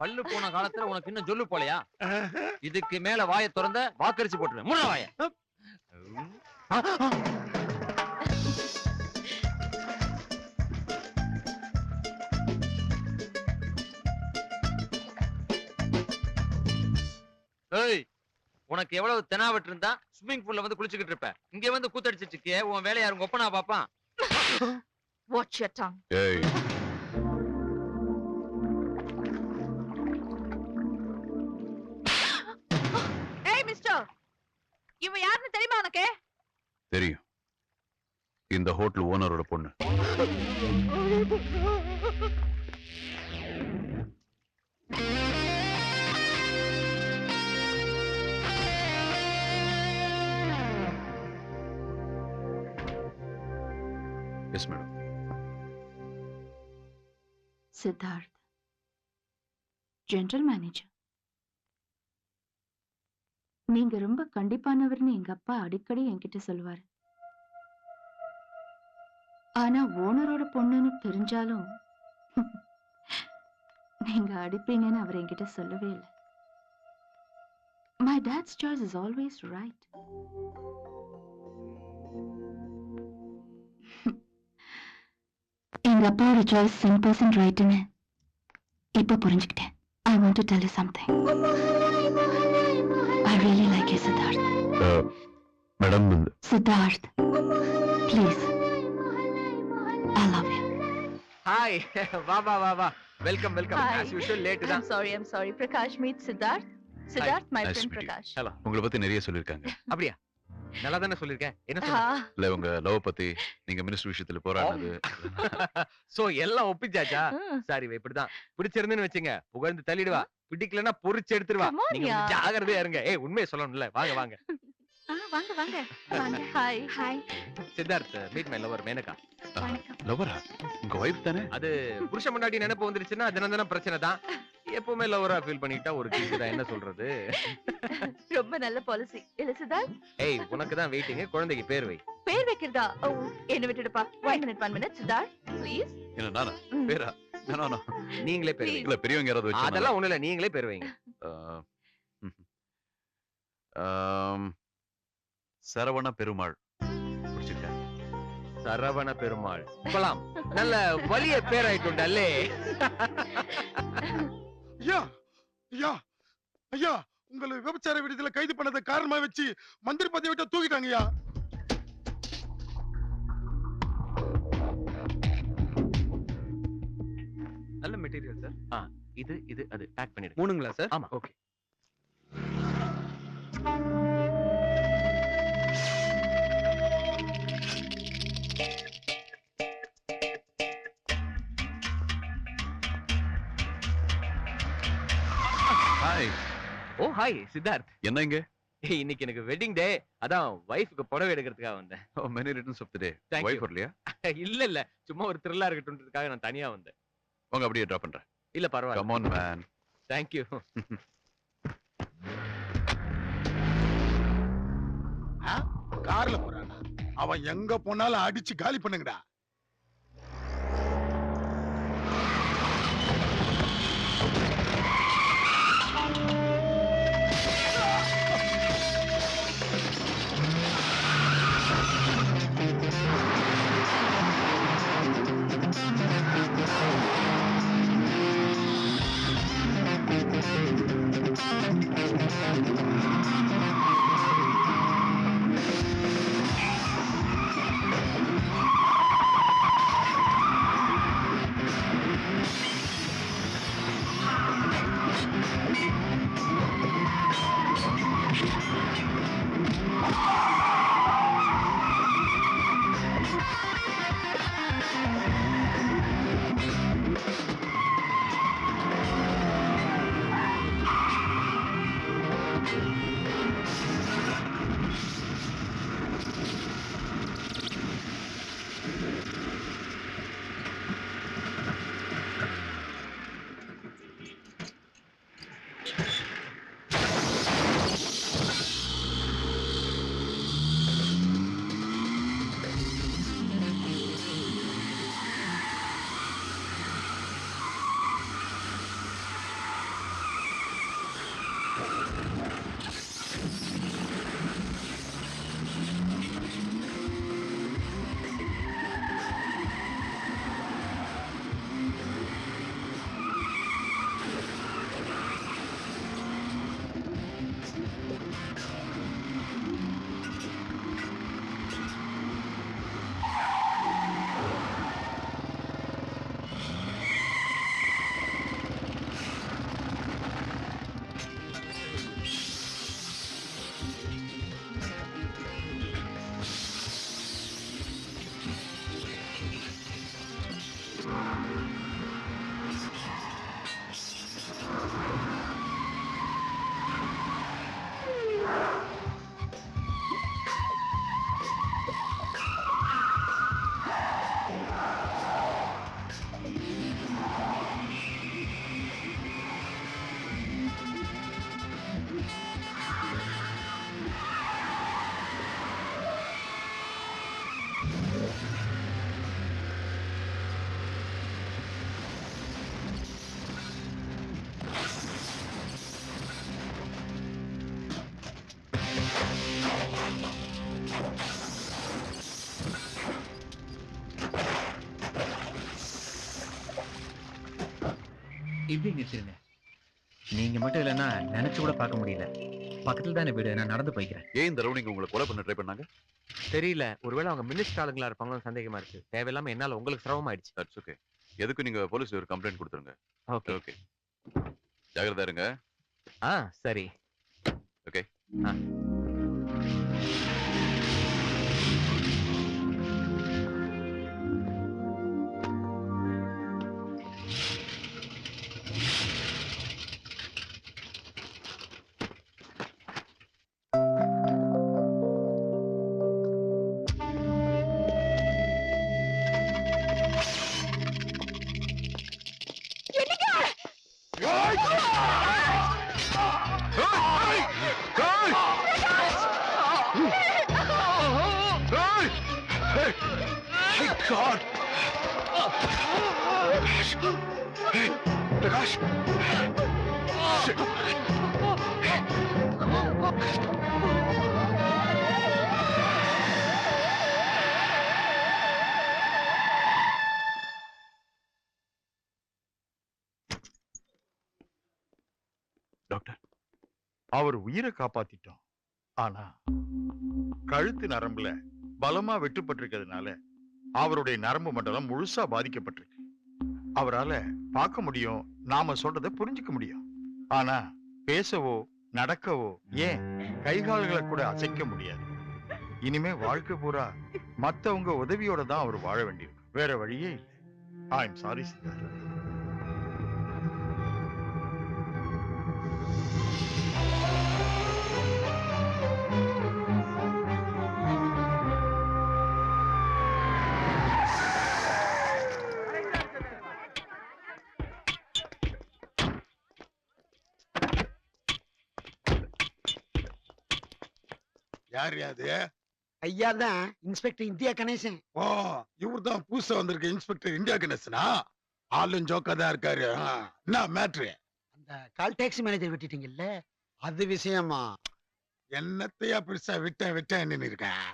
பல்லு போன காலத்துல உனக்கு இன்னும் சொல்லு போலையா? இதுக்கு மேல வாயை திறந்த வாக்கரிசி போட்டுருவேன். மூணு வாய. ஏய், உனக்கு எவ்வளவு தெனாவட்டு இருந்தா ஸ்விம்மிங் பூல்ல வந்து குளிச்சுக்கிட்டு இருப்ப. இங்க வந்து கூத்தடிச்சிட்டு இருக்கியே, உன் வேலைய யாரும் ஒப்பனா பாப்பான்? Watch your tongue. ஏய், Hey, mister. இவ யாருன்னு தெரியுமா உனக்கு? தெரியும். இந்த ஹோட்டல் ஓனரோட பொண்ணு. Yes madam. Siddharth, general manager. நீங்க ரொம்ப கண்டிப்பானவர்னு எங்க அப்பா அடிக்கடி என்கிட்ட சொல்லுவாரு. ஆனா ஓனரோட பொண்ணுன்னு தெரிஞ்சாலும் நீங்க அடிப்பீங்கன்னு அவர் என்கிட்ட சொல்லவே இல்லை. My dad's choice is always right. எங்க அப்பாவோட சாய்ஸ் 100% ரைட்னு இப்ப புரிஞ்சுக்கிட்டேன். I want to tell you something. I really like you, Siddharth. Madam, Siddharth, please. I love you. Hi. வா வா வா வா. Welcome welcome. Hi. as usual late தான். I'm sorry. Prakash, meet Siddharth. Siddharth, my Nice friend to meet you. Prakash. Hello. உங்களை பத்தி நிறைய சொல்லிருக்காங்க. அப்படியா? நல்லா தானே சொல்லிருக்கேன். என்ன சொல்ற? இல்ல, உங்க லவ் பத்தி, நீங்க மினிஸ்டர் விஷயத்துல போராடினது. சோ எல்லாம் ஒப்பிச்சாச்சா? Ah. சாரி, இப்படிதான். பிடிச்சிருந்துன்னு வெச்சுங்க, புகழ்ந்து தள்ளிடுவா. பிடிக்கலன்னா பொரிச்சு எடுத்துருவா. Come on, நீங்க yeah. ஜாகிரதையா இருங்க. ஏய், உண்மையை சொல்லணும்ல. வாங்க வாங்க. வாங்க வாங்க. வாங்க. Hi. Hi. Siddharth, meet my lover Menaka. லவரா? உங்க வைஃப் தானே? அது புருஷன் முன்னாடி நினைப்பு வந்துருச்சுன்னா தினம் தினம் பிரச்சனை தான். எப்பவுமே லவரா ஃபீல் பண்ணிட்டா ஒரு கிஸ் தான். என்ன சொல்றது? ரொம்ப நல்ல பாலிசி. இல்ல சித்தார்த்? ஏய், உனக்கு தான் வெயிட்டிங். குழந்தைக்கு பேர் வை. பேர் வைக்கிறதா? ஓ, என்ன விட்டுடுப்பா. 1 minute சித்தார்த் ப்ளீஸ். என்ன நானா? பேரா? நானா? நீங்களே பேர் வைங்க. இல்ல, பெரியவங்க யாராவது வச்சு. அதெல்லாம் ஒண்ணு இல்ல, நீங்களே பேர் வைங்க. சரவண பெருமாள். பிடிச்சிருக்கா? சரவண பெருமாள். போலாம். நல்ல வலிய பேர் ஆயிட்டுண்டல்லே. ஐயா ஐயா ஐயா, உங்களை விபச்சார விடுதலை கைது பண்ணதை காரணமா வச்சு மந்திரி பதவி விட்டு தூக்கிட்டாங்கய்யா. நல்ல மெட்டீரியல் சார். இது இது அது பேக் பண்ணிடுங்க. மூணுங்களா சார்? ஆமா. ஓகே. ஹாய். ஓ ஹாய் சித்தார்த். என்ன இங்க? ஏய், இன்னைக்கு எனக்கு வெட்டிங் டே. அதான் வைஃப்க்கு புடவை எடுக்கிறதுக்காக வந்தேன். Oh, many returns of the day. Thank wife you. வரலையா? இல்ல இல்ல, சும்மா ஒரு த்ரில்லா இருக்கட்டும்ன்றதுக்காக நான் தனியா வந்தேன். உங்க அப்படியே டிராப் பண்றேன். இல்ல பரவாயில்ல. Come on man. Thank you. கார்ல போறானா? அவன் எங்க போனாலும் அடிச்சு காலி பண்ணுங்கடா. இப்படி நிறுத்திருங்க. நீங்க மட்டும் இல்லைன்னா நினைச்சு கூட பார்க்க முடியல. பக்கத்துல தானே வீடு, நான் நடந்து போய்க்கிறேன். ஏன் இந்த ரவுடிங்க உங்களை கொலை பண்ண ட்ரை பண்ணாங்க? தெரியல, ஒருவேளை அவங்க மினிஸ்டர் ஆளுங்களா இருப்பாங்களோ சந்தேகமா இருக்கு. தேவையில்லாம என்னால உங்களுக்கு சிரமமாயிடுச்சு. That's okay. எதுக்கு நீங்க போலீஸ் ஒரு கம்ப்ளைண்ட் கொடுத்துருங்க. ஓகே ஓகே, ஜாகிரதா இருங்க. சரி. Okay. God! Hey, Prakash! Shit. Doctor, அவர் உயிரை காப்பாத்திட்டோம். ஆனா கழுத்து நரம்புல பலமா வெட்டுப்பட்டிருக்கிறதுனால அவருடைய நரம்பு மண்டலம் முழுசா பாதிக்கப்பட்டிருக்கு. அவரால பார்க்க முடியும், நாம சொல்றதை புரிஞ்சுக்க முடியும். ஆனா பேசவோ நடக்கவோ, ஏன் கைகால்களை கூட அசைக்க முடியாது. இனிமே வாழ்க்கை பூரா மத்தவங்க உதவியோட தான் அவர் வாழ வேண்டியிருக்கு. வேற வழியே இல்லை. ஐ எம் சாரி சித்தர். யார் அது? ஐயா தான் இன்ஸ்பெக்டர் இந்தியா கணேசன். ஓ, இவர் தான் புதுசா வந்திருக்க இன்ஸ்பெக்டர் இந்தியா கணேசனா? ஆளும் ஜோக்காதான் இருக்காரு. என்ன மேட்ரு? அந்த கால் டாக்ஸி மேனேஜர் விட்டுட்டீங்கல்ல, அது விஷயமா? என்னத்தையா பெருசா விட்டேன் இருக்கேன்.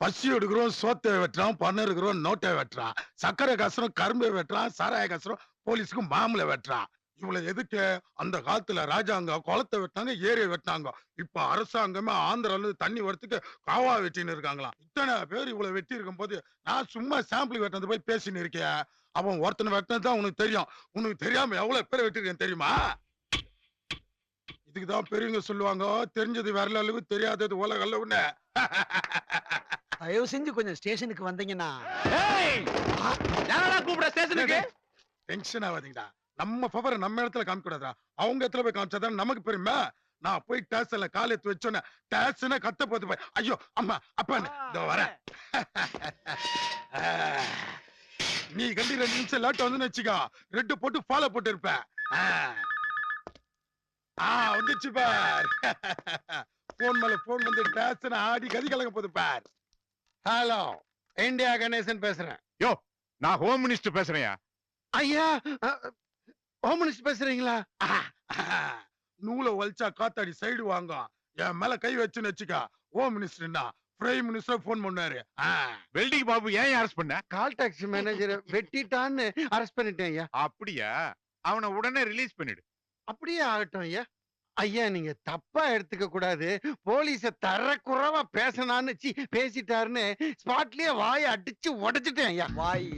பசி எடுக்கிறோம், சோத்தை வெட்டுறான், பண்ண இருக்கிறோம், நோட்டை வெட்டுறான், சக்கரை காசுறோம், கரும்பை வெட்டுறான், சாராய காசுறோம், போலீஸுக்கு மாமலை வெட்டுறான். இவ்வளவு எதுக்கு? அந்த காலத்துல ராஜாங்க குளத்தை வெட்டாங்க, ஏரியை வெட்டினாங்க. இப்ப அரசாங்கமே ஆந்திரால இருந்து தண்ணி வரத்துக்கு காவா வெட்டின்னு இருக்காங்களாம். இத்தனை பேர் இவ்வளவு வெட்டி இருக்கும் போது நான் சும்மா சாம்பிள் வெட்டினது போய் பேசின்னு இருக்கேன். அவன் ஒருத்தனை வெட்டினதுதான் உனக்கு தெரியும். உனக்கு தெரியாம எவ்வளவு பேர் வெட்டிருக்கேன் தெரியுமா? இதுக்குதான் பெரியவங்க சொல்லுவாங்க, தெரிஞ்சது வரல அளவு, தெரியாதது உலக அளவுன்னு. தயவு செஞ்சு கொஞ்சம் ஸ்டேஷனுக்கு வந்தீங்கன்னா. கூப்பிட ஸ்டேஷனுக்கு. டென்ஷன் ஆகாதீங்கடா. நம்ம பவரை நம்ம இடத்துல காமிக்க கூடாதா? அவங்க இடத்துல போய் காமிச்சாதான் நமக்கு பெருமை. நான் போய் டேஷன்ல கால் எடுத்து வச்சோன்னே டேஷனை கத்த போது போய் ஐயோ அம்மா அப்பான்னு இதோ வரேன். நீ கண்டி 2 நிமிஷம் லேட் வந்து வச்சுக்கோ, ரெட்டு போட்டு ஃபாலோ போட்டு இருப்பேன். வந்துச்சு பார். போன் மேல போன் வந்து டேஷன் ஆடி கதி கலங்க போது பார். ஹலோ, இந்தியா கணேசன் பேசுறேன். யோ, நான் ஹோம் மினிஸ்டர் பேசுறேன். ஐயா, ஹோம் மினிஸ்டர் பேசுறீங்களா? நூலை வலிச்சா காத்தாடி சைடு வாங்க. என் மேல கை வச்சுன்னு வச்சுக்கா. ஹோம் மினிஸ்டர்னா பிரைம் மினிஸ்டர் போன் பண்ணாரு. வெல்டிங் பாபு ஏன் அரெஸ்ட் பண்ண? கால் டாக்ஸி மேனேஜர் வெட்டிட்டான்னு அரெஸ்ட் பண்ணிட்டேன் ஐயா. அப்படியா? அவனை உடனே ரிலீஸ் பண்ணிடு. அப்படியே ஆகட்டும் ஐயா. ஐயா, நீங்க தப்பா எடுத்துக்க கூடாது. போலீஸ தரக்குறைவா பேசினான்னு பேசிட்டாருன்னு ஸ்பாட்லயே வாயை அடிச்சு உடைச்சிட்டேன் ஐயா. வாய்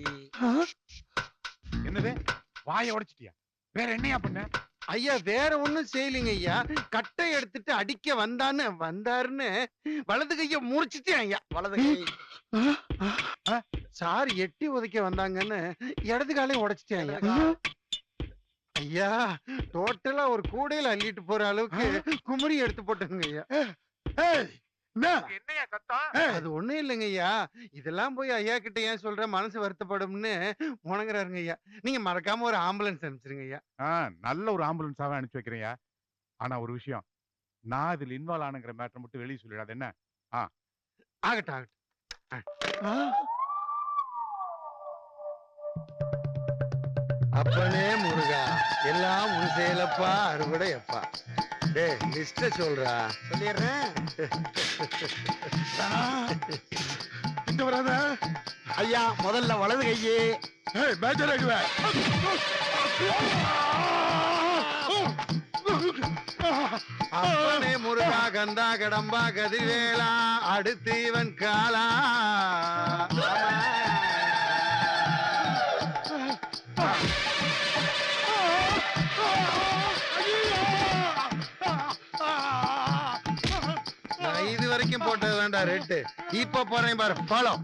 என்னது? வாயை உடைச்சிட்டியா? வேற என்னையா பண்ண? ஐயா, வேற ஒண்ணும் செய்யலீங்க ஐயா. கட்டை எடுத்துட்டு அடிக்க வந்தாருன்னு வலது கைய முறிச்சிட்டேன் ஐயா. வலது கை. சார் எட்டி உதைக்க வந்தாங்கன்னு இடது காலையும் உடைச்சிட்டேன் ஐயா. ஐயா, டோட்டலா ஒரு கூடையில அள்ளிட்டு போற அளவுக்கு குமரி எடுத்து போட்டுங்க ஐயா. என்னையா சத்தம்? அது ஒண்ணும் இல்லைங்க ஐயா. இதெல்லாம் போய் ஐயா கிட்ட ஏன் சொல்ற, மனசு வருத்தப்படும்னு முணங்குறாருங்க ஐயா. நீங்க மறக்காம ஒரு ஆம்புலன்ஸ் அனுப்பிச்சிருங்க ஐயா. நல்ல ஒரு ஆம்புலன்ஸாவே அனுப்பிச்சு வைக்கிறேன். ஆனா ஒரு விஷயம், நான் இதுல இன்வால்வ் ஆனுங்கிற மேட்டர் மட்டும் வெளியே சொல்லிடாது என்ன? ஆகட்டும் ஆகட்டும். அப்பனே முருகா, எல்லாம் உன் செயலப்பா, அறுவடை அப்பா. டேய், லிஸ்ட சொல்றா. சொல்லிடுறேன். இங்க வராத ஐயா, முதல்ல வலது கையே. மேஜர் ஆகுவேன். அப்பனே முருகா கந்தா கடம்பா கதிர்வேலா அடுத்து இவன் காலா நான் இது வரைக்கும் போட்டது வேண்டாம் ரேட்டு இப்ப போறேன் பாரு பாலம்